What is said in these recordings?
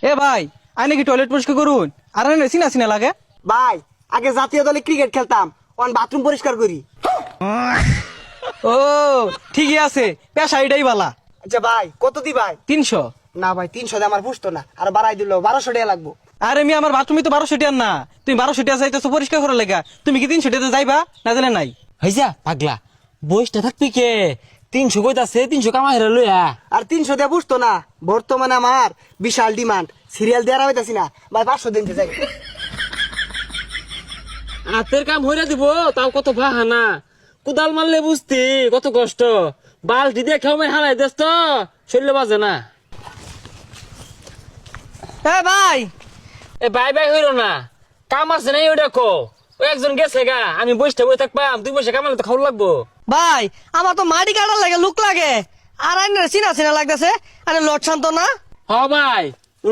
এ ভাই আই নাকি টয়লেট পরিষ্কার করুন আর চিনা চিনা লাগে। ভাই আগে জাতীয় দলে ক্রিকেট খেলতাম, অন বাথরুম পরিষ্কার করি। ও ঠিকই আছে, পেশা এটাই বালা। আচ্ছা ভাই কত দি ভাই? 300। না ভাই 300 দিয়ে আমার পুষতো না, আর বাড়াই দিল 1200 টাকা লাগবো। আরে আমি আমার বাথরুমে তো 1200 টাকা না, তুমি 1200 টাকা যাইতেছো পরিষ্কার করার লাগা, তুমি কি 300 টাকা যাইবা না জানে নাই? হইছা পাগলা বয়সটা থাকবি কে 300 কইতাছে 300 কামাই রে লইয়া। আর 300 দিয়ে পুষতো না, বর্তমানে আমার বিশাল ডিমান্ড, সিরিয়াল দেওয়া হইতাছি না ভাই, 500 দিনতে যাই। হাতের কাম হইরা দিব তাও কত বাহানা, কুদাল মারলে বুঝতি কত কষ্ট, বালতি দিয়ে খেয়ে হারাই দেস তো শরীরে বাজে না। এ ভাই এ বাই বাই হইল না, কাম আছে নাই ওটা কো, ও একজন গেছে গা, আমি বসতে বই থাকবাম, 2 পয়সা কামালে তো খাওয়া লাগবো। ভাই আমার তো মাটি কাটার লাগে লুক লাগে, আর আইনের চিনা চিনা লাগতেছে, আরে লট শান্ত না। হ ভাই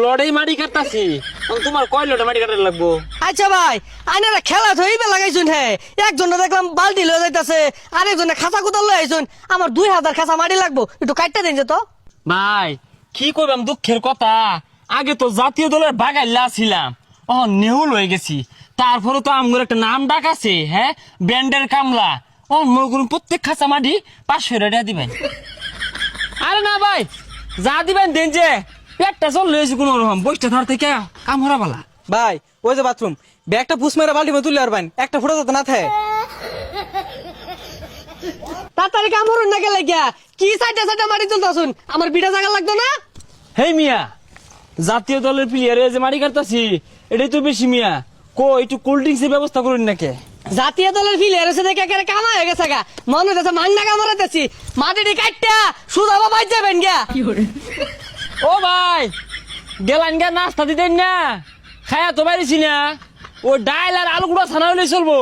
লড়াই মাটি কাটতাছি, তোমার কয় লড়াই মাটি কাটার লাগবো? আচ্ছা ভাই আইনারা খেলা থইবে লাগাইছুন, হে একজনে দেখলাম বালতি লয়ে যাইতাছে, আরেকজনে খাঁচা কুতাল লয়ে আইছুন, আমার 2000 খাঁচা মাটি লাগবো, একটু কাটতে দিন যে তো। ভাই কি কইবাম দুঃখের কথা, আগে তো জাতীয় দলের বাগাইলা ছিলাম, ও নেহুল হয়ে গেছি, তারপরে তো আমগুলো একটা নাম ডাক আছে, হ্যাঁ ব্যান্ডের কামলা, ও মগুর প্রত্যেক খাঁচা মাটি 500 টাকা দিবেন। আরে না ভাই যা দিবেন দেন, যে পেটটা চল লয়েছি কোন রকম, বইটা ধর থেকে কাম হরা বালা। ভাই ওই যে বাথরুম, ব্যাগটা পুষ মেরে বাল্টি মে তুলে আর বাইন, একটা ফুটা যাতে না থাকে। তাড়াতাড়ি কাম করুন না গেলে গিয়া, কি সাইডে সাইডে মাটি তুলতাছুন, আমার বিটা জায়গা লাগতো না। হেই মিয়া, জাতীয় দলের প্লেয়ারে যে মাটি কাটতাছি এটাই তো বেশি মিয়া, কো একটু কোল্ড ড্রিঙ্কসের ব্যবস্থা করুন নাকি? জাতীয় দলের ফিলের এসে দেখে একেবারে কামা হয়ে গেছে গা, মনে হইতেছে মান্না কামড়াইতেছি, মাটিটি কাটটা সুদা বাবা যাবেন গিয়া। ও ভাই গেলান গা নাস্তা দিতেন না, খায়া তো পারিছি না, ও ডাইল আর আলু গুঁড়া ছানা হইলে চলবো।